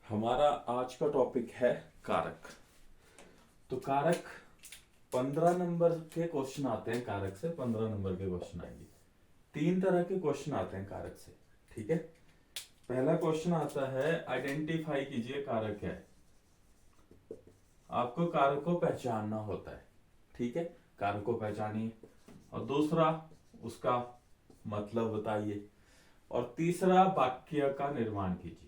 हमारा आज का टॉपिक है कारक। तो कारक 15 नंबर के क्वेश्चन आते हैं। कारक से 15 नंबर के क्वेश्चन आएंगे। 3 तरह के क्वेश्चन आते हैं कारक से। ठीक है, पहला क्वेश्चन आता है आइडेंटिफाई कीजिए कारक क्या है। आपको कारक को पहचानना होता है। ठीक है, कारक को पहचानिए। और दूसरा, उसका मतलब बताइए। और तीसरा, वाक्य का निर्माण कीजिए।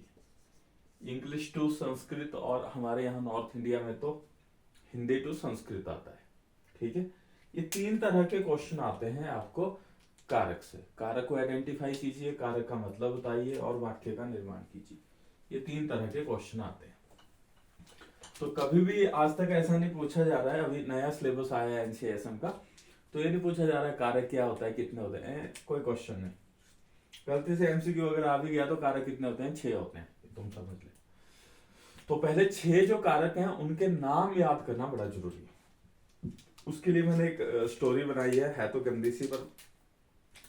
इंग्लिश टू संस्कृत, और हमारे यहाँ नॉर्थ इंडिया में तो हिंदी टू संस्कृत आता है। ठीक है, ये 3 तरह के क्वेश्चन आते हैं आपको कारक से। कारक को आइडेंटिफाई कीजिए, कारक का मतलब बताइए और वाक्य का निर्माण कीजिए। ये 3 तरह के क्वेश्चन आते हैं। तो कभी भी आज तक ऐसा नहीं पूछा जा रहा है, अभी नया सिलेबस आया है एनसीएसएम का, तो ये नहीं पूछा जा रहा है कारक क्या होता है, कितने होते हैं, कोई क्वेश्चन नहीं। गलती से एमसीक्यू अगर आ भी गया तो कारक कितने होते हैं, 6 होते हैं, तुम समझ ले। तो पहले 6 जो कारक हैं उनके नाम याद करना बड़ा जरूरी है। उसके लिए मैंने एक स्टोरी बनाई है तो गंदी सी, पर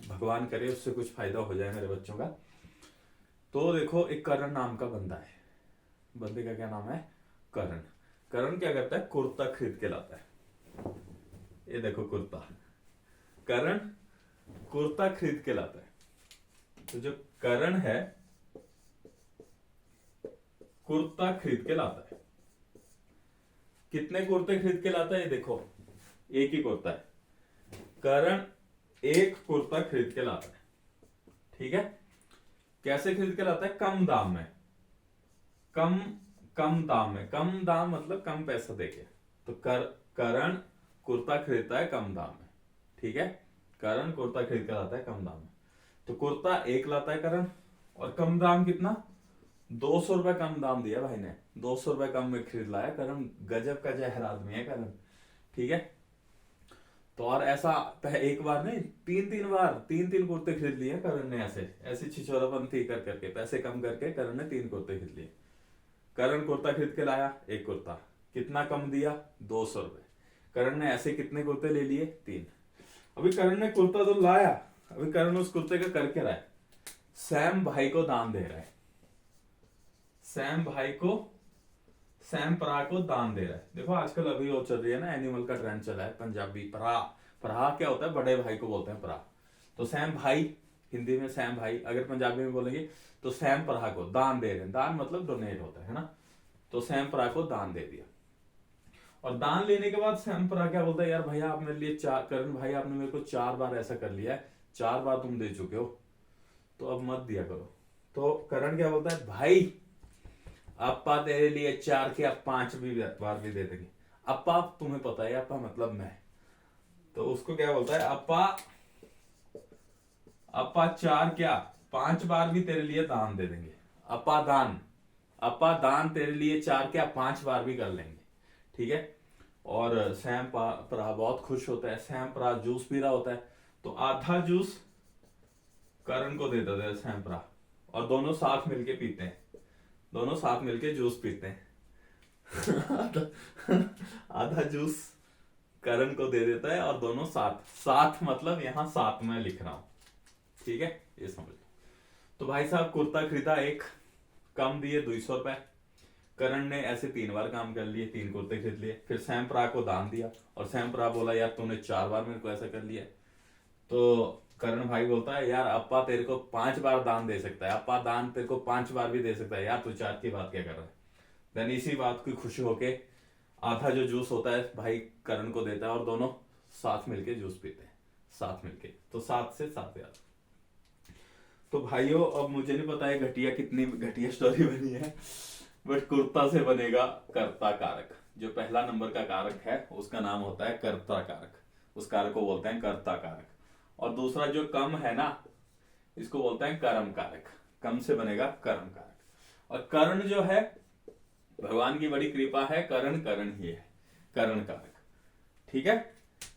भगवान करे उससे कुछ फायदा हो जाए मेरे बच्चों का। तो देखो, एक करण नाम का बंदा है। बंदे का क्या नाम है? करण। करण क्या करता है? कुर्ता खरीद के लाता है। ये देखो कुर्ता, करण कुर्ता खरीद के लाता है। तो जो करण है कुर्ता खरीद के लाता है। कितने कुर्ते खरीद के लाता है? ये देखो, एक ही कुर्ता है। करण एक कुर्ता खरीद के लाता है। ठीक है, कैसे खरीद के लाता है? कम दाम में। कम कम दाम में। कम दाम मतलब कम पैसा देके। तो करण कुर्ता खरीदता है कम दाम में। ठीक है, करण कुर्ता खरीद के लाता है कम दाम में। तो कुर्ता एक लाता है करण, और कम दाम कितना? 200 रुपए कम दाम दिया भाई ने। 200 रुपए कम में खरीद लाया करण। गजब का जहर आदमी है करण। ठीक है, तो और ऐसा एक बार नहीं, 3 बार 3 कुर्ते खरीद लिए करण ने। ऐसे ऐसी छिछोरापंथी कर करके, पैसे कम करके करण ने 3 कुर्ते खरीद लिए। करण कुर्ता खरीद के लाया, एक कुर्ता कितना कम दिया? 200 रुपए। करण ने ऐसे कितने कुर्ते ले लिए? 3। अभी करण ने कुर्ता तो लाया, अभी करण उस कुर्ते का कर क्या रहा है? सैम भाई को दान दे रहा है। सैम भाई को, सैम परा को दान दे रहा है। देखो आजकल अभी वो चल रही है ना, एनिमल का ट्रेंड चला है, पंजाबी परा। परा क्या होता है? बड़े भाई को बोलते हैं परा। तो सैम भाई, हिंदी में सैम भाई, अगर पंजाबी में बोलेंगे तो सैम परा को दान दे रहे हैं। दान मतलब डोनेट होता है ना। तो सैम परा को दान दे दिया। और दान लेने के बाद सैम परा क्या बोलता है? यार भैया, आप मेरे लिए करण भाई, आपने मेरे को 4 बार ऐसा कर लिया है, 4 बार तुम दे चुके हो, तो अब मत दिया करो। तो करण क्या बोलता है? भाई अप्पा तेरे लिए 4 के अब 5 भी बार भी दे देंगे। अप्पा तुम्हें पता है, अप्पा मतलब मैं। तो उसको क्या बोलता है? अप्पा, अप्पा 4 क्या 5 बार भी तेरे लिए दान दे देंगे। अप्पा दान, अप्पा दान तेरे लिए 4 क्या 5 बार भी कर लेंगे। ठीक है, और सैम परा बहुत खुश होता है। सैम परा जूस पी रहा होता है, तो आधा जूस करण को दे देता है सैम परा, और दोनों साथ मिलके पीते हैं। दोनों साथ मिलके जूस पीते हैं। आधा जूस करण को दे देता है, और दोनों साथ, साथ मतलब यहां साथ में लिख रहा हूं। ठीक है, ये समझ लो। तो भाई साहब कुर्ता खरीदा, एक कम दिए 200 रुपए। करण ने ऐसे 3 बार काम कर लिए, 3 कुर्ते खरीद लिए। फिर सैम परा को दान दिया, और सैम परा बोला यार तूने 4 बार मेरे को ऐसा कर लिया। तो करण भाई बोलता है यार अप्पा तेरे को 5 बार दान दे सकता है, अप्पा दान तेरे को 5 बार भी दे सकता है, यार तू 4 की बात क्या कर रहा है। देन इसी बात की खुशी होके आधा जो जूस होता है भाई करण को देता है, और दोनों साथ मिलके जूस पीते हैं, साथ मिलके। तो 7 से 7 यार। तो भाइयों, अब मुझे नहीं पता है घटिया कितनी घटिया स्टोरी बनी है, बट कुर्ता से बनेगा कर्ता कारक। जो पहला नंबर का कारक है उसका नाम होता है कर्ता कारक। उस कारक को बोलते हैं कर्ता कारक। और दूसरा जो कम है ना, इसको बोलते हैं कर्म कारक। कम से बनेगा कर्म कारक। और कर्ण जो है, भगवान की बड़ी कृपा है, करण करण ही है, करण कारक। ठीक है,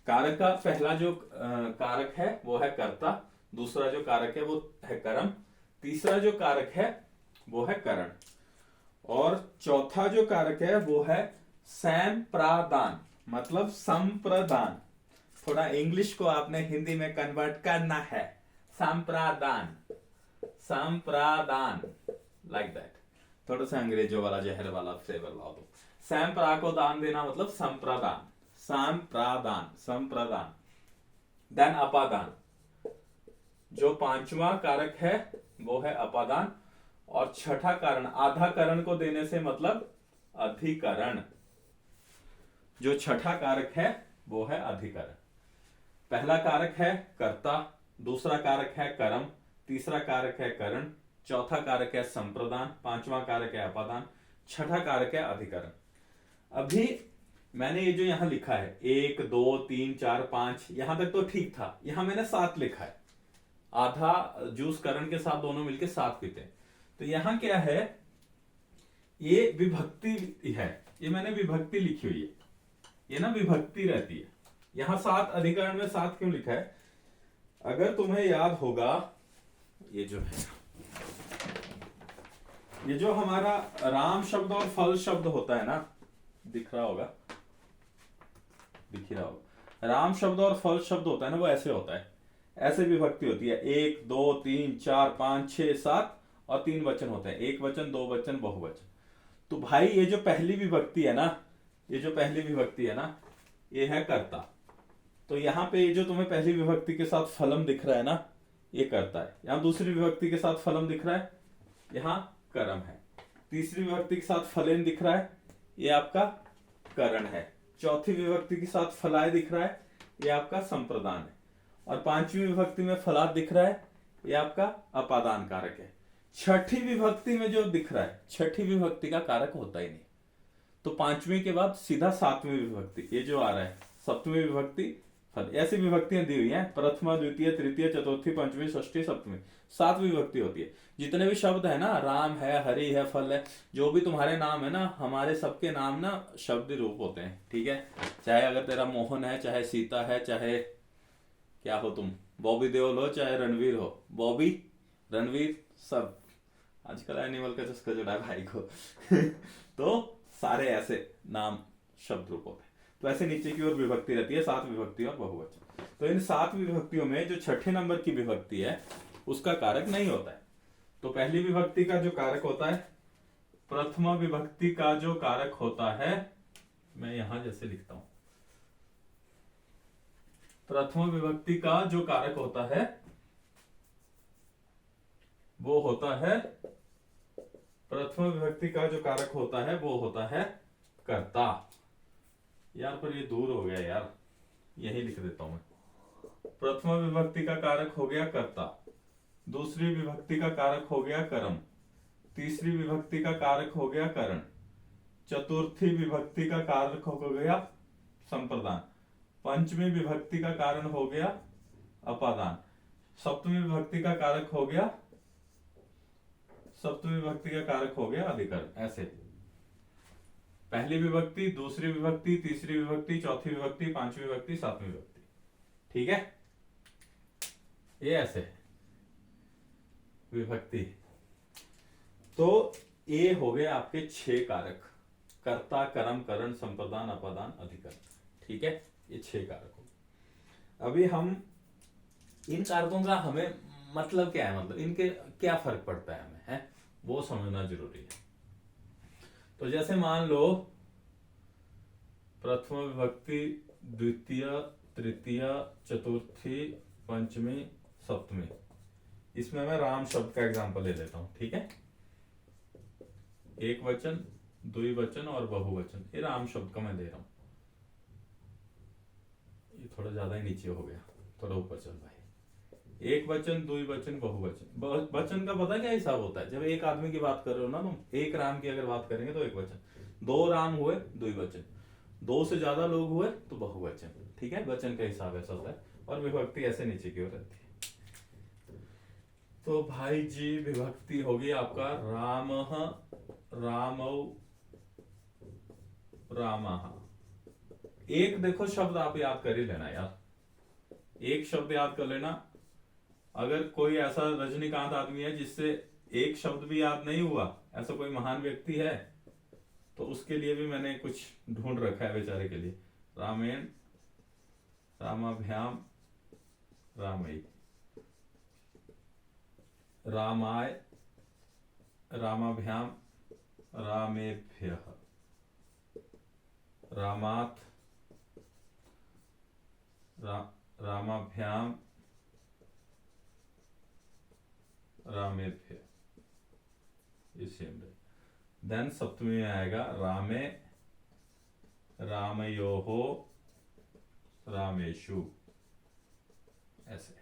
कारक का पहला जो कारक है वो है कर्ता। दूसरा जो कारक है वो है कर्म। तीसरा जो कारक है वो है करण। और चौथा जो कारक है वो है संप्रदान, मतलब संप्रदान। थोड़ा इंग्लिश को आपने हिंदी में कन्वर्ट करना है। संप्रदान, संप्रदान, लाइक दैट। थोड़ा सा अंग्रेजों वाला जहर वाला फ्लेवर लाओ तो। सैम प्रा को दान देना मतलब संप्रदान, संप्रदान, संप्रदान। देन अपादान, जो पांचवा कारक है वो है अपादान। और छठा कारण, आधा करण को देने से मतलब अधिकरण। जो छठा कारक है वो है अधिकरण। पहला कारक है कर्ता, दूसरा कारक है कर्म, तीसरा कारक है करण, चौथा कारक है संप्रदान, पांचवा कारक है अपादान, छठा कारक है अधिकरण। अभी मैंने ये जो यहां लिखा है 1 2 3 4 5, यहां तक तो ठीक था। यहां मैंने 7 लिखा है, आधा जूस करण के साथ दोनों मिलके 7 पीते हैं। तो यहां क्या है, ये विभक्ति है, ये मैंने विभक्ति लिखी हुई है, ये ना विभक्ति रहती है। यहां 7 अधिकरण में 7 क्यों लिखा है? अगर तुम्हें याद होगा, ये जो है, ये जो हमारा राम शब्द और फल शब्द होता है ना, दिख रहा होगा, दिख ही रहा होगा। राम शब्द और फल शब्द होता है ना, वो ऐसे होता है, ऐसे विभक्ति होती है। 1 2 3 4 5 6 7 और 3 वचन होते हैं, एक वचन, दो वचन, बहुवचन। तो भाई ये जो पहली विभक्ति है ना, ये जो पहली विभक्ति है ना, ये है कर्ता। तो यहां पे ये जो तुम्हें पहली विभक्ति के साथ फलम दिख रहा है ना, ये कर्ता है। यहां दूसरी विभक्ति के साथ फलम दिख रहा है, यहां कर्म है। तीसरी विभक्ति के साथ फलेन दिख रहा है, ये आपका करण है। चौथी विभक्ति के साथ फलाय दिख रहा है, ये आपका संप्रदान है। और पांचवी विभक्ति में फलाद दिख रहा है, ये आपका अपादान कारक है। छठी विभक्ति में जो दिख रहा है, छठी विभक्ति का कारक होता ही नहीं। तो पांचवी के बाद सीधा सातवीं विभक्ति, ये जो आ रहा है सप्तमी विभक्ति फल, ऐसी विभक्तियां दी हुई हैं। प्रथमा, द्वितीय, तृतीय, चतुर्थी, पंचमी, षष्ठी, सप्तमी, 7 विभक्ति होती है। जितने भी शब्द है ना, राम है, हरि है, फल है, जो भी तुम्हारे नाम है ना, हमारे सबके नाम ना शब्द रूप होते हैं, ठीक है। चाहे अगर तेरा मोहन है, चाहे सीता है, चाहे क्या हो तुम, बॉबी देओल हो, चाहे रणवीर हो, बॉबी, रणवीर, सब। आजकल एनिमल का चस्का चढ़ा है भाई को तो सारे ऐसे नाम शब्द रूप होते हैं। तो ऐसे नीचे की ओर विभक्ति रहती है, 7 विभक्ति और बहुवचन। तो इन 7 विभक्तियों में जो छठे नंबर की विभक्ति है उसका कारक नहीं होता है। तो पहली विभक्ति का जो कारक होता है, प्रथमा विभक्ति का जो कारक होता है, मैं यहां जैसे लिखता हूं, प्रथमा विभक्ति का जो कारक होता है वो होता है, प्रथमा विभक्ति का जो कारक होता है वो होता है कर्ता। यार पर ये दूर हो गया यार, यही लिख देता हूं मैं। प्रथमा विभक्ति का कारक हो गया कर्ता, दूसरी विभक्ति का कारक हो गया कर्म, तीसरी विभक्ति का कारक हो गया करण, चतुर्थी विभक्ति का कारक हो गया संप्रदान, पंचमी विभक्ति का कारण हो गया अपादान, सप्तमी विभक्ति का कारक हो गया, सप्तमी विभक्ति का कारक हो गया अधिकरण। ऐसे पहली विभक्ति, दूसरी विभक्ति, तीसरी विभक्ति, चौथी विभक्ति, पांचवी विभक्ति, सातवीं विभक्ति, ठीक है। ये ऐसे विभक्ति। तो ये हो गए आपके 6 कारक, कर्ता, कर्म, करण, संप्रदान, अपादान, अधिकरण, ठीक है। ये 6 कारक हो। अभी हम इन कारकों का हमें मतलब क्या है, मतलब इनके क्या फर्क पड़ता है हमें, है वो समझना जरूरी है। तो जैसे मान लो प्रथम विभक्ति, द्वितीय, तृतीय, चतुर्थी, पंचमी, सप्तमी, इसमें मैं राम शब्द का एग्जांपल ले लेता हूं, ठीक है। एक वचन, द्विवचन और बहुवचन, ये राम शब्द का मैं दे रहा हूं। ये थोड़ा ज्यादा ही नीचे हो गया, थोड़ा ऊपर चल भाई। एक वचन, द्विवचन, बहुवचन। वचन का पता क्या हिसाब होता है? जब एक आदमी की बात कर रहे हो ना तुम, एक राम की अगर बात करेंगे तो एक वचन, 2 राम हुए द्विवचन, 2 से ज्यादा लोग हुए तो बहुवचन, ठीक है। वचन का हिसाब ऐसा होता है और विभक्ति ऐसे नीचे की ओर रहती है। तो भाई जी विभक्ति होगी आपका रामः, रामौ, रामः। एक देखो शब्द आप याद कर ही लेना यार, एक शब्द याद कर लेना। अगर कोई ऐसा रजनीकांत आदमी है जिससे एक शब्द भी याद नहीं हुआ, ऐसा कोई महान व्यक्ति है, तो उसके लिए भी मैंने कुछ ढूंढ रखा है बेचारे के लिए। रामेण, रामाभ्याम, रामई, रामाय, रामाभ्याम, रामेभ्यः, रामात्, रामाभ्याम, रामेभ्य, ये सेम रहे। देन सप्तमी में आएगा रामे, रामयोहो, रामेशु, ऐसे।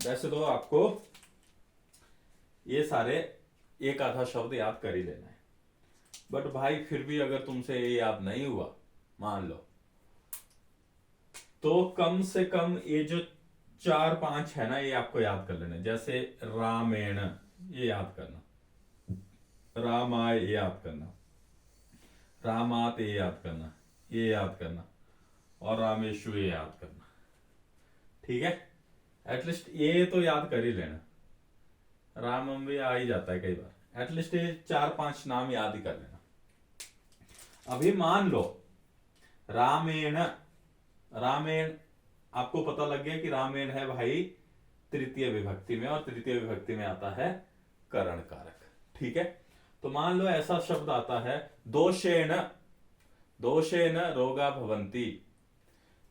वैसे तो आपको ये सारे एक आधा शब्द याद कर ही लेना है, बट भाई फिर भी अगर तुमसे ये याद नहीं हुआ मान लो, तो कम से कम ये जो 4-5 है ना, ये आपको याद कर लेना। जैसे रामेण, ये याद करना, रामाय ये याद करना, रामात ये याद करना, ये याद करना, और रामेशु ये याद करना। ठीक है, एटलीस्ट ये तो याद कर ही लेना। रामम भी आ ही जाता है कई बार, एटलीस्ट ये 4-5 नाम याद ही कर लेना। अभी मान लो रामेण, रामेण आपको पता लग गया कि रामेण है भाई तृतीय विभक्ति में, और तृतीय विभक्ति में आता है करण कारक। ठीक है, तो मान लो ऐसा शब्द आता है दोषेण, दोषेण रोगा भवंती,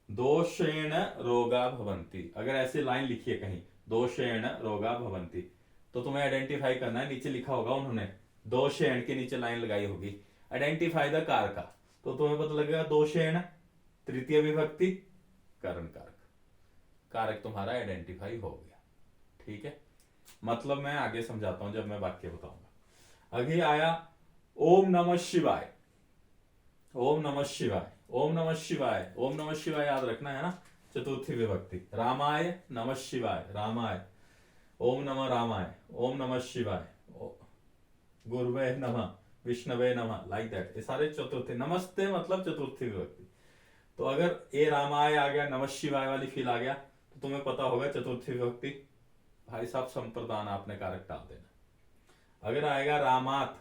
दोषेण रोगा भवंती। अगर ऐसे लाइन लिखिए कहीं दोषेण रोगा भवंती, तो तुम्हें आइडेंटिफाई करना है। नीचे लिखा होगा उन्होंने, दोषेण के नीचे लाइन लगाई होगी, आइडेंटिफाई द कारका, तो तुम्हें पता लगेगा दोषेण तृतीय विभक्ति करण कारक, कारक तुम्हारा आइडेंटिफाई हो गया। ठीक है, मतलब मैं आगे समझाता हूं जब मैं वाक्य बताऊंगा। अभी आया ओम नमः शिवाय, ओम नमः शिवाय, ओम नमः शिवाय, ओम नमः शिवाय याद रखना है ना, चतुर्थी विभक्ति। रामाय नमः शिवाय, रामाय, ओम नमः रामाय, ओम नमः शिवाय, गुरुवे नमः, विष्णवे नमः, लाइक दैट। ये सारे चतुर्थी, नमस्ते मतलब चतुर्थी विभक्ति। तो अगर ये रामाय आ गया, नमः शिवाय वाली फील आ गया, तो तुम्हें पता होगा चतुर्थी विभक्ति। भाई साहब संप्रदान आपने कारक डाल देना। अगर आएगा रामात,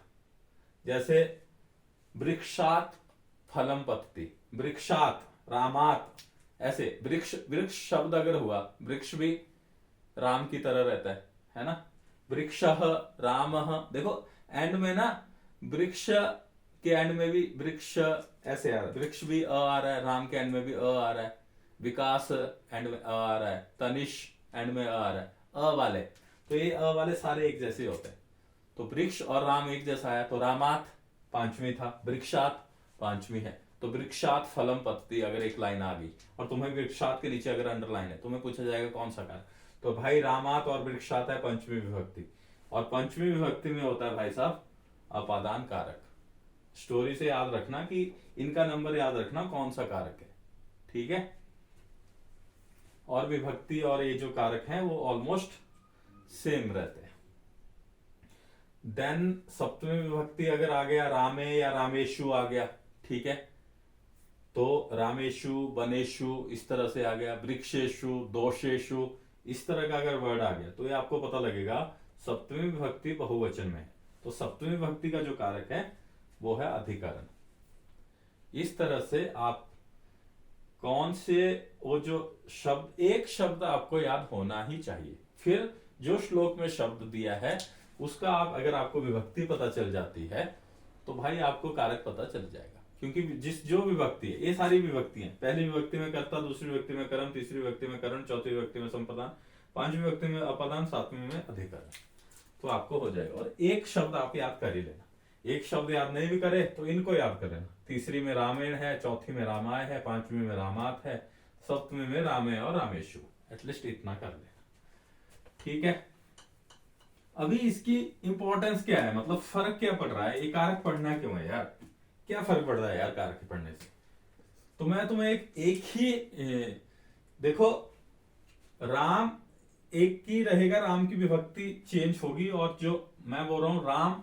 जैसे वृक्षात फलम पतति, वृक्षात, रामात, ऐसे वृक्ष, वृक्ष शब्द अगर हुआ, वृक्ष भी राम की तरह रहता है ना। वृक्षः रामः, देखो एंड में ना वृक्ष के एंड में भी वृक्ष ऐसे आ रहा है, वृक्ष भी अ आ रहा है, राम के एंड में भी अ आ रहा है, विकास एंड में अ आ रहा है, तनिष एंड में अ आ रहा है, अ वाले। तो ये अ वाले सारे एक जैसे होते हैं। तो वृक्ष और राम एक जैसा आया, तो रामात पांचवी था, वृक्षात पांचवी है, तो वृक्षात फलम पतति अगर एक लाइन आ गई, और तुम्हें वृक्षात के नीचे अगर अंडरलाइन है, तुम्हें पूछा जाएगा कौन सा कारक, तो भाई रामात और वृक्षात है पंचमी विभक्ति, और पंचमी विभक्ति में होता है भाई साहब अपादान कारक। स्टोरी से याद रखना कि इनका नंबर याद रखना कौन सा कारक है। ठीक है, और विभक्ति और ये जो कारक हैं वो ऑलमोस्ट सेम रहते हैं। देन सप्तमी विभक्ति अगर आ गया रामे या रामेशु आ गया, ठीक है, तो रामेशु, वनेशु इस तरह से आ गया, वृक्षेशु, दोषेशु इस तरह का अगर वर्ड आ गया, तो ये आपको पता लगेगा सप्तमी विभक्ति बहुवचन में। तो सप्तमी विभक्ति का जो कारक है वो है अधिकरण। इस तरह से आप कौन से वो जो शब्द, एक शब्द आपको याद होना ही चाहिए, फिर जो श्लोक में शब्द दिया है उसका आप, अगर आपको विभक्ति पता चल जाती है तो भाई आपको कारक पता चल जाएगा। क्योंकि जिस जो विभक्ति है, ये सारी विभक्ति है, पहली विभक्ति में कर्ता, दूसरी विभक्ति में कर्म, तीसरी विभक्ति में करण, चौथी विभक्ति में संप्रदान, पांचवी विभक्ति में अपादान, सातवीं में अधिकरण, तो आपको हो जाएगा। और एक शब्द आप याद कर ही लेना, एक शब्द याद नहीं भी करे तो इनको याद कर लेना। तीसरी में रामेण है, चौथी में रामाय है, पांचवी में रामात है, सप्तमी में रामे और रामेशु, एटलीस्ट इतना कर लेना। ठीक है, अभी इसकी इंपॉर्टेंस क्या है, मतलब फर्क क्या पड़ रहा है, ये कारक पढ़ना क्यों है यार, क्या फर्क पड़ रहा है यार कारक पढ़ने से। तो मैं तुम्हें एक ही देखो, राम एक ही रहेगा, राम की विभक्ति चेंज होगी, और जो मैं बोल रहा हूं राम,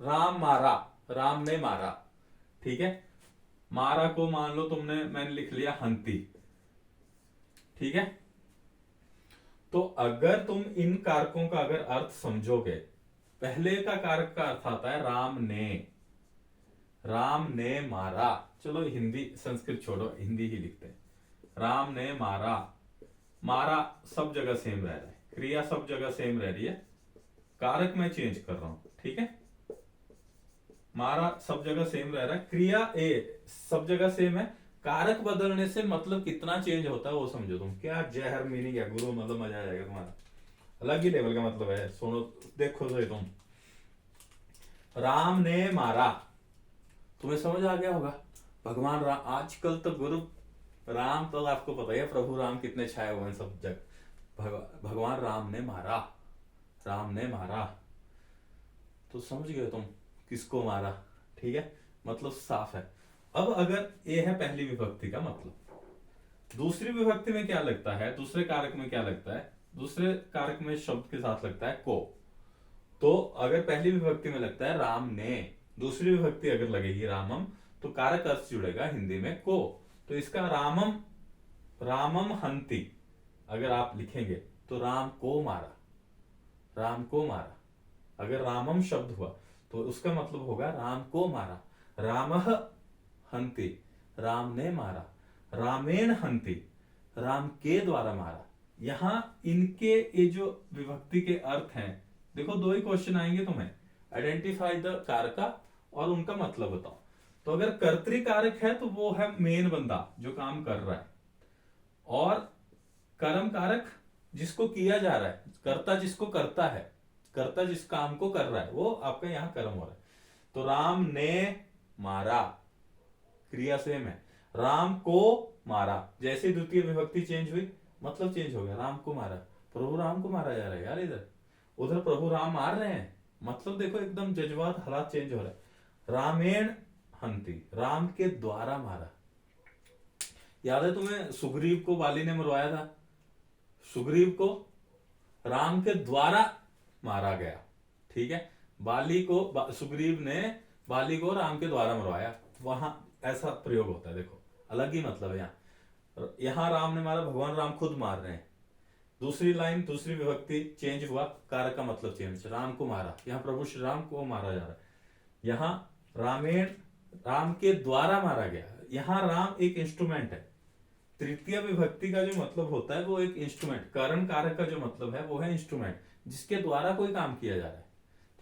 राम मारा, राम ने मारा, ठीक है, मारा को मान लो तुमने, मैंने लिख लिया हंती, ठीक है। तो अगर तुम इन कारकों का अगर अर्थ समझोगे, पहले का कारक का अर्थ आता है राम ने, राम ने मारा, चलो हिंदी संस्कृत छोड़ो, हिंदी ही लिखते हैं, राम ने मारा, मारा सब जगह सेम रह रहा है, क्रिया सब जगह सेम रह रही है, कारक मैं चेंज कर रहा हूं, ठीक है। मारा सब जगह सेम रह रहा है, क्रिया ए सब जगह सेम है, कारक बदलने से मतलब कितना चेंज होता है वो समझो तुम। क्या जहर मीनिंग है गुरु, मतलब मजा आ जाएगा तुम्हारा, अलग ही लेवल का मतलब है। सुनो देखो तो तुम, राम ने मारा, तुम्हें समझ आ गया होगा। भगवान राम, आजकल तो गुरु राम तो आपको पता ही है, प्रभु राम कितने छाए हुए हैं सब जगह। भगवान राम ने मारा, राम ने मारा, तो समझ गए तुम किसको मारा। ठीक है, मतलब साफ है। अब अगर ये है पहली विभक्ति का मतलब, दूसरी विभक्ति में क्या लगता है, दूसरे कारक में क्या लगता है, दूसरे कारक में शब्द के साथ लगता है को। तो अगर पहली विभक्ति में लगता है राम ने, दूसरी विभक्ति अगर लगेगी रामम, तो कारक अर्थ जुड़ेगा हिंदी में को। तो इसका रामम, रामम हंति अगर आप लिखेंगे तो राम को मारा, राम को मारा। अगर रामम शब्द हुआ तो उसका मतलब होगा राम को मारा। रामः हंति, राम ने मारा। रामेण हंति, राम के द्वारा मारा। यहां इनके ये जो विभक्ति के अर्थ हैं, देखो दो ही क्वेश्चन आएंगे तुम्हें, आइडेंटिफाई द कारका और उनका मतलब बताओ। तो अगर कर्तृकारक है तो वो है मेन बंदा जो काम कर रहा है, और कर्म कारक जिसको किया जा रहा है, कर्ता जिसको करता है, कर्ता जिस काम को कर रहा है वो आपका यहां कर्म हो रहा है। तो राम ने मारा, क्रिया सेम है। राम को मारा, जैसे द्वितीय विभक्ति चेंज हुई मतलब चेंज हो गया, राम को मारा। प्रभु राम को मारा जा रहा है यार, इधर उधर प्रभु राम मार रहे हैं, मतलब देखो एकदम जज्बात हालात चेंज हो रहा है। रामेण हंति, राम के द्वारा मारा। याद है तुम्हें सुग्रीव को बाली ने मरवाया था, सुग्रीव को राम के द्वारा मारा गया। ठीक है, बाली को सुग्रीव ने बाली को राम के द्वारा मरवाया, वहां ऐसा प्रयोग होता है। देखो अलग ही मतलब है यहां राम ने मारा, भगवान राम खुद मार रहे हैं। दूसरी लाइन दूसरी विभक्ति चेंज हुआ, कारक का मतलब चेंज, राम को मारा, यहाँ प्रभु श्री राम को मारा जा रहा है। यहाँ रामेण, राम के द्वारा मारा गया। यहाँ राम एक इंस्ट्रूमेंट है। तृतीय विभक्ति का जो मतलब होता है वो एक इंस्ट्रूमेंट, कारण कारक का जो मतलब है वो है इंस्ट्रूमेंट, जिसके द्वारा कोई काम किया जा रहा है।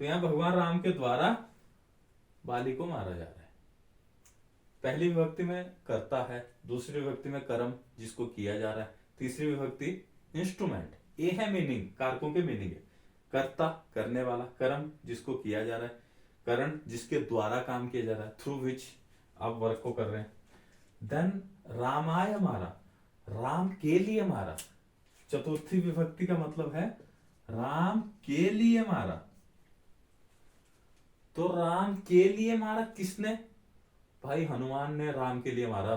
तो यहाँ भगवान राम के द्वारा बाली को मारा जा रहा है। पहली विभक्ति में कर्ता है, दूसरी विभक्ति में कर्म जिसको किया जा रहा है, तीसरी विभक्ति इंस्ट्रूमेंट। ये है मीनिंग, कारकों के मीनिंग है। कर्ता करने वाला, कर्म जिसको किया जा रहा है, करण जिसके द्वारा काम किया जा रहा है, थ्रू विच आप वर्क को कर रहे हैं। देन रामाय मारा, राम के लिए मारा। चतुर्थी विभक्ति का मतलब है राम के लिए मारा। तो राम के लिए मारा किसने, भाई हनुमान ने राम के लिए मारा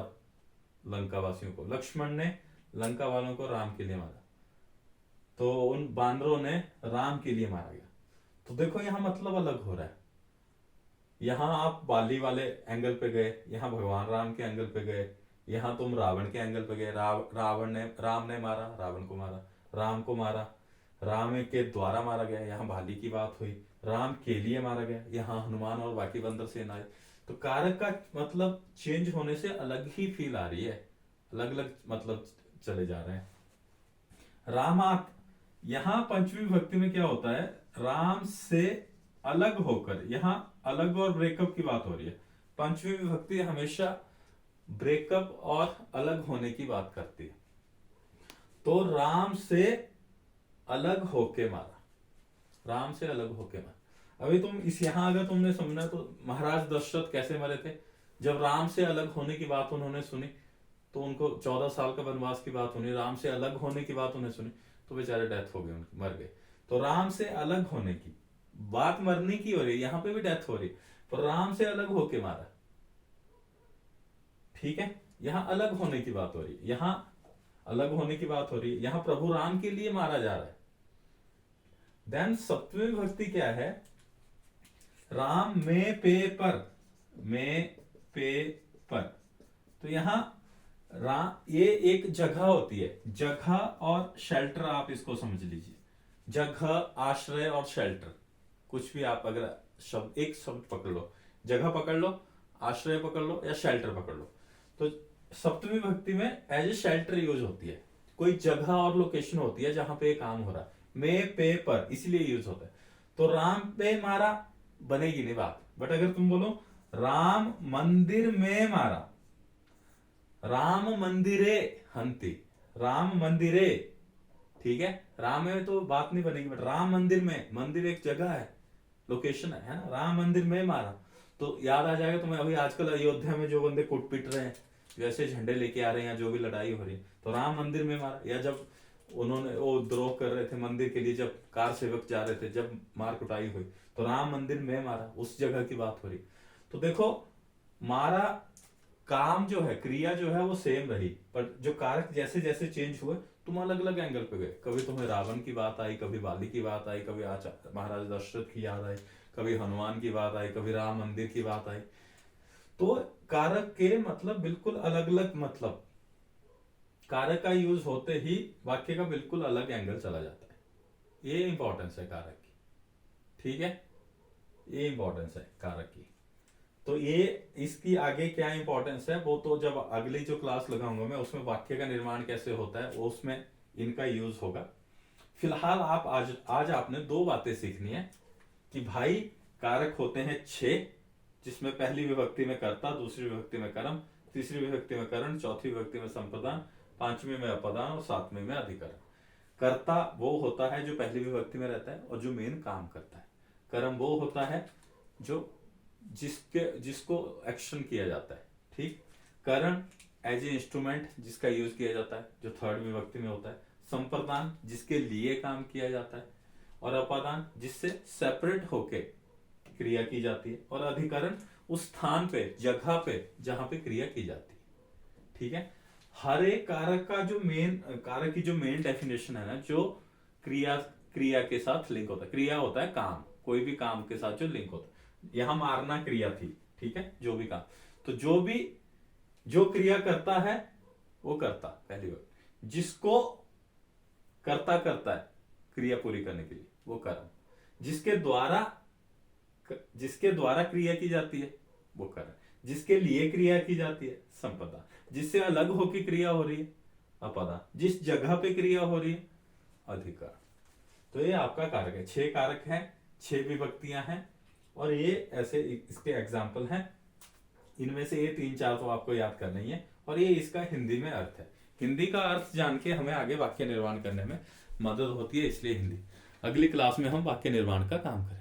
लंका वासियों को, लक्ष्मण ने लंका वालों को राम के लिए मारा, तो उन बानरों ने राम के लिए मारा गया। तो देखो यहां मतलब अलग हो रहा है। यहां आप बाली वाले एंगल पे गए, यहां भगवान राम के एंगल पे गए, यहां तुम रावण के एंगल पे गए। रावण ने, राम ने मारा, रावण को मारा, राम को मारा, राम के द्वारा मारा गया, यहाँ बाली की बात हुई। राम के लिए मारा गया, यहाँ हनुमान और बाकी बंदर सेनाएं। तो कारक का मतलब चेंज होने से अलग ही फील आ रही है, अलग अलग मतलब चले जा रहे हैं। रामात, यहां पंचमी विभक्ति में क्या होता है, राम से अलग होकर, यहां अलग और ब्रेकअप की बात हो रही है। पंचमी विभक्ति हमेशा ब्रेकअप और अलग होने की बात करती है। तो राम से अलग होके मारा, राम से अलग होके मारा। अभी तुम इस यहां अगर तुमने समझना तो महाराज दशरथ कैसे मरे थे, जब राम से अलग होने की बात उन्होंने सुनी तो उनको 14 साल का वनवास की बात सुनी, राम से अलग होने की बात उन्हें सुनी तो बेचारे डेथ हो गई उनकी, मर गए। तो राम से अलग होने की बात मरने की हो रही है, यहां पे भी डेथ हो रही है, पर राम से अलग होके मारा। ठीक है, यहां अलग होने की बात हो रही है, यहां अलग होने की बात हो रही है, यहां प्रभु राम के लिए मारा जा रहा है। देन सप्तमी विभक्ति क्या है, राम में पे पर, में पे पर। तो यहां राम, ये एक जगह होती है, जगह और शेल्टर आप इसको समझ लीजिए। जगह, आश्रय और शेल्टर, कुछ भी आप अगर शब्द, एक शब्द पकड़ लो, जगह पकड़ लो, आश्रय पकड़ लो या शेल्टर पकड़ लो। तो सप्तमी विभक्ति में एज ए शेल्टर यूज होती है, कोई जगह और लोकेशन होती है जहां पे काम हो रहा है। में पे पर, इसीलिए यूज होता है। तो राम पे मारा, बनेगी नहीं बात। बट अगर तुम बोलो राम मंदिर में मारा, राम मंदिरे हंती, राम मंदिरे, ठीक है, राम में तो बात नहीं बनेगी, बट राम मंदिर में, मंदिर एक जगह है, लोकेशन है ना, राम मंदिर में मारा, तो याद आ जाएगा तुम्हें अभी आजकल अयोध्या में जो बंदे कुट पिट रहे हैं, जैसे झंडे लेके आ रहे हैं, या जो भी लड़ाई हो रही है, तो राम मंदिर में मारा। या जब उन्होंने वो द्रोह कर रहे थे मंदिर के लिए, जब कार सेवक जा रहे थे, जब मार कुटाई हुई, तो राम मंदिर में मारा, उस जगह की बात हो रही। तो देखो मारा, काम जो है, क्रिया जो है वो सेम रही, पर जो कारक जैसे जैसे चेंज हुए, तुम अलग अलग एंगल पे गए। कभी तुम्हें रावण की बात आई, कभी बाली की बात आई, कभी महाराज दशरथ की याद आई, कभी हनुमान की बात आई, कभी राम मंदिर की बात आई। तो कारक के मतलब बिल्कुल अलग अलग, मतलब कारक का यूज होते ही वाक्य का बिल्कुल अलग एंगल चला जाता है। ये इंपॉर्टेंस है कारक की, ठीक है, ये इंपॉर्टेंस है कारक की। तो ये इसकी आगे क्या इंपॉर्टेंस है वो तो जब अगली जो क्लास लगाऊंगा मैं, उसमें वाक्य का निर्माण कैसे होता है वो उसमें इनका यूज होगा। फिलहाल आप आज आपने दो बातें सीखनी है कि भाई कारक होते हैं 6, जिसमें पहली विभक्ति में कर्ता, दूसरी विभक्ति में कर्म, तीसरी विभक्ति में करण, चौथी विभक्ति में संप्रदान, पांचवी में अपदान और सातवीं में अधिकरण। कर्ता वो होता है जो पहली विभक्ति में रहता है और जो मेन काम करता है। कर्म वो होता है जो जिसको एक्शन किया जाता है, ठीक। करण एज ए इंस्ट्रूमेंट जिसका यूज किया जाता है, जो थर्ड विभक्ति में होता है। संप्रदान जिसके लिए काम किया जाता है, और अपादान जिससे सेपरेट होके क्रिया की जाती है, और अधिकरण उस स्थान पे, जगह पे जहां पे क्रिया की जाती है, ठीक है। हर एक कारक का जो मेन, कारक की जो मेन डेफिनेशन है ना, जो क्रिया के साथ लिंक होता है। क्रिया होता है काम, कोई भी काम के साथ जो लिंक होता है। यहां मारना क्रिया थी, ठीक है, जो भी काम, तो जो क्रिया करता है वो करता, पहली बात। जिसको करता है क्रिया पूरी करने के लिए, वो कर्म। जिसके द्वारा क्रिया की जाती है वो कर्म। जिसके लिए क्रिया की जाती है संपदा। जिससे अलग होकर क्रिया हो रही है अपदा। जिस जगह पे क्रिया हो रही है अधिकार। तो ये आपका कारक है। 6 कारक हैं, 6 विभक्तियां हैं, और ये ऐसे इसके एग्जाम्पल हैं। इनमें से ये 3-4 तो आपको याद करना ही है, और ये इसका हिंदी में अर्थ है। हिंदी का अर्थ जान के हमें आगे वाक्य निर्माण करने में मदद होती है, इसलिए हिंदी। अगली क्लास में हम वाक्य निर्माण का काम करें।